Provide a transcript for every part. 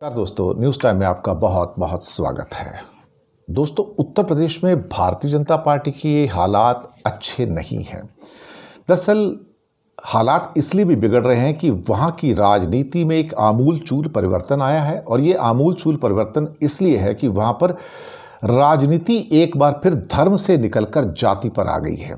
नमस्कार दोस्तों, news time में आपका बहुत बहुत स्वागत है। दोस्तों, उत्तर प्रदेश में भारतीय जनता पार्टी की ये हालात अच्छे नहीं हैं। दरअसल हालात इसलिए भी बिगड़ रहे हैं कि वहाँ की राजनीति में एक आमूलचूल परिवर्तन आया है, और ये आमूलचूल परिवर्तन इसलिए है कि वहाँ पर राजनीति एक बार फिर धर्म से निकलकर जाति पर आ गई है।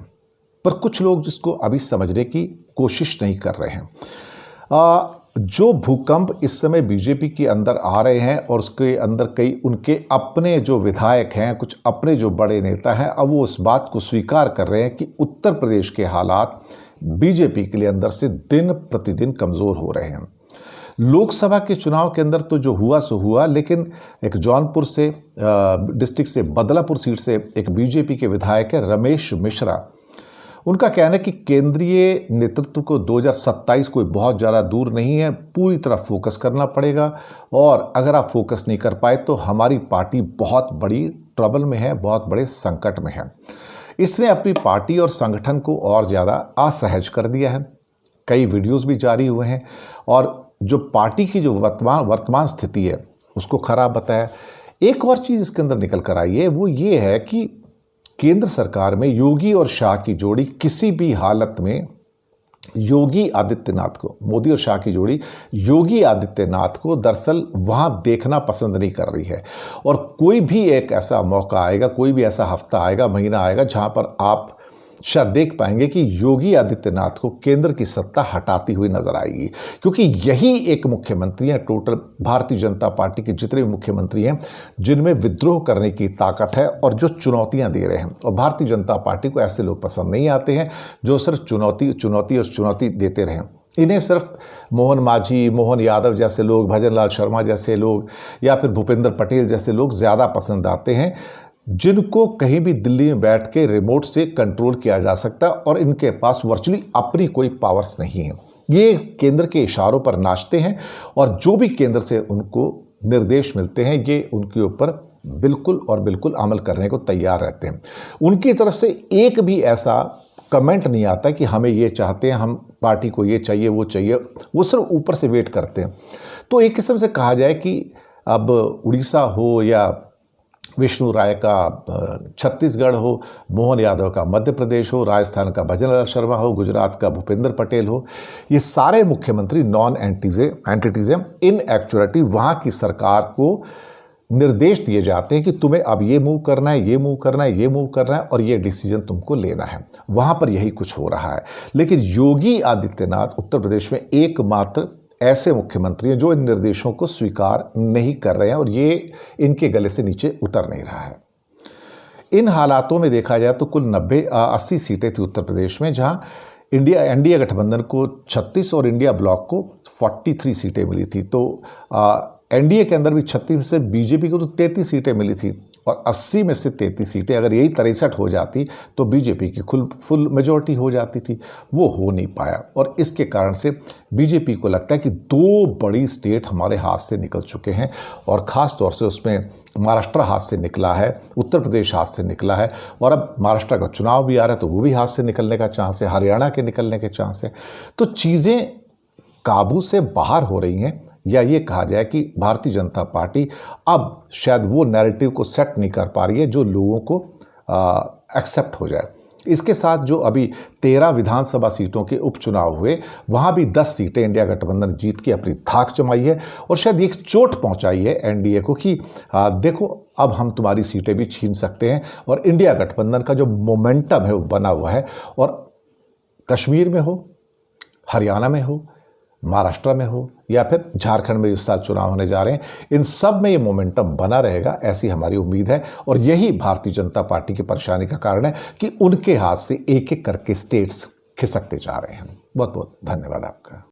पर कुछ लोग जिसको अभी समझने की कोशिश नहीं कर रहे हैं। जो भूकंप इस समय बीजेपी के अंदर आ रहे हैं और उसके अंदर कई उनके अपने जो विधायक हैं, कुछ अपने जो बड़े नेता हैं, अब वो उस बात को स्वीकार कर रहे हैं कि उत्तर प्रदेश के हालात बीजेपी के लिए अंदर से दिन प्रतिदिन कमज़ोर हो रहे हैं। लोकसभा के चुनाव के अंदर तो जो हुआ सो हुआ, लेकिन एक जौनपुर से डिस्ट्रिक्ट से बदलापुर सीट से एक बीजेपी के विधायक है रमेश मिश्रा। उनका कहना है कि केंद्रीय नेतृत्व को 2027 कोई बहुत ज़्यादा दूर नहीं है, पूरी तरह फोकस करना पड़ेगा, और अगर आप फोकस नहीं कर पाए तो हमारी पार्टी बहुत बड़ी ट्रबल में है, बहुत बड़े संकट में है। इसने अपनी पार्टी और संगठन को और ज़्यादा असहज कर दिया है। कई वीडियोस भी जारी हुए हैं और जो पार्टी की जो वर्तमान स्थिति है उसको खराब बताया। एक और चीज़ इसके अंदर निकल कर आई है, वो ये है कि केंद्र सरकार में योगी और शाह की जोड़ी किसी भी हालत में योगी आदित्यनाथ को, मोदी और शाह की जोड़ी योगी आदित्यनाथ को दरअसल वहाँ देखना पसंद नहीं कर रही है। और कोई भी एक ऐसा मौका आएगा, कोई भी ऐसा हफ्ता आएगा, महीना आएगा जहाँ पर आप शायद देख पाएंगे कि योगी आदित्यनाथ को केंद्र की सत्ता हटाती हुई नजर आएगी, क्योंकि यही एक मुख्यमंत्री हैं टोटल भारतीय जनता पार्टी के जितने भी मुख्यमंत्री हैं जिनमें विद्रोह करने की ताकत है और जो चुनौतियां दे रहे हैं। और भारतीय जनता पार्टी को ऐसे लोग पसंद नहीं आते हैं जो सिर्फ चुनौती देते रहें। इन्हें सिर्फ मोहन मांझी, मोहन यादव जैसे लोग, भजन लाल शर्मा जैसे लोग, या फिर भूपेंद्र पटेल जैसे लोग ज़्यादा पसंद आते हैं, जिनको कहीं भी दिल्ली में बैठ के रिमोट से कंट्रोल किया जा सकता है और इनके पास वर्चुअली अपनी कोई पावर्स नहीं है। ये केंद्र के इशारों पर नाचते हैं और जो भी केंद्र से उनको निर्देश मिलते हैं ये उनके ऊपर बिल्कुल और बिल्कुल अमल करने को तैयार रहते हैं। उनकी तरफ से एक भी ऐसा कमेंट नहीं आता कि हमें ये चाहते हैं, हम पार्टी को ये चाहिए, वो चाहिए। वो सिर्फ ऊपर से वेट करते हैं। तो एक किस्म से कहा जाए कि अब उड़ीसा हो या विष्णु राय का छत्तीसगढ़ हो, मोहन यादव का मध्य प्रदेश हो, राजस्थान का भजन लाल शर्मा हो, गुजरात का भूपेंद्र पटेल हो, ये सारे मुख्यमंत्री नॉन एंटिटीज़ हैं। इन एक्चुअलिटी वहाँ की सरकार को निर्देश दिए जाते हैं कि तुम्हें अब ये मूव करना है, ये मूव करना है, ये मूव करना है, और ये डिसीजन तुमको लेना है। वहाँ पर यही कुछ हो रहा है। लेकिन योगी आदित्यनाथ उत्तर प्रदेश में एकमात्र ऐसे मुख्यमंत्री हैं जो इन निर्देशों को स्वीकार नहीं कर रहे हैं, और ये इनके गले से नीचे उतर नहीं रहा है। इन हालातों में देखा जाए तो कुल 80 सीटें थी उत्तर प्रदेश में, जहां एनडीए गठबंधन को 36 और इंडिया ब्लॉक को 43 सीटें मिली थी। तो एनडीए के अंदर भी 36 में से बीजेपी को तो 33 सीटें मिली थी, और 80 में से 33 सीटें अगर यही 63 हो जाती तो बीजेपी की फुल मेजॉरिटी हो जाती थी। वो हो नहीं पाया, और इसके कारण से बीजेपी को लगता है कि 2 बड़ी स्टेट हमारे हाथ से निकल चुके हैं, और ख़ास तौर से उसमें महाराष्ट्र हाथ से निकला है, उत्तर प्रदेश हाथ से निकला है, और अब महाराष्ट्र का चुनाव भी आ रहा है तो वो भी हाथ से निकलने का चांस है, हरियाणा के निकलने के चांस है। तो चीज़ें काबू से बाहर हो रही हैं, या ये कहा जाए कि भारतीय जनता पार्टी अब शायद वो नैरेटिव को सेट नहीं कर पा रही है जो लोगों को एक्सेप्ट हो जाए। इसके साथ जो अभी 13 विधानसभा सीटों के उपचुनाव हुए, वहाँ भी 10 सीटें इंडिया गठबंधन जीत के अपनी धाक जमाई है, और शायद एक चोट पहुँचाई है एनडीए को कि देखो अब हम तुम्हारी सीटें भी छीन सकते हैं। और इंडिया गठबंधन का जो मोमेंटम है वो बना हुआ है, और कश्मीर में हो, हरियाणा में हो, महाराष्ट्र में हो, या फिर झारखंड में इस साल चुनाव होने जा रहे हैं, इन सब में ये मोमेंटम बना रहेगा, ऐसी हमारी उम्मीद है। और यही भारतीय जनता पार्टी की परेशानी का कारण है कि उनके हाथ से एक एक करके स्टेट्स खिसकते जा रहे हैं। बहुत बहुत धन्यवाद आपका।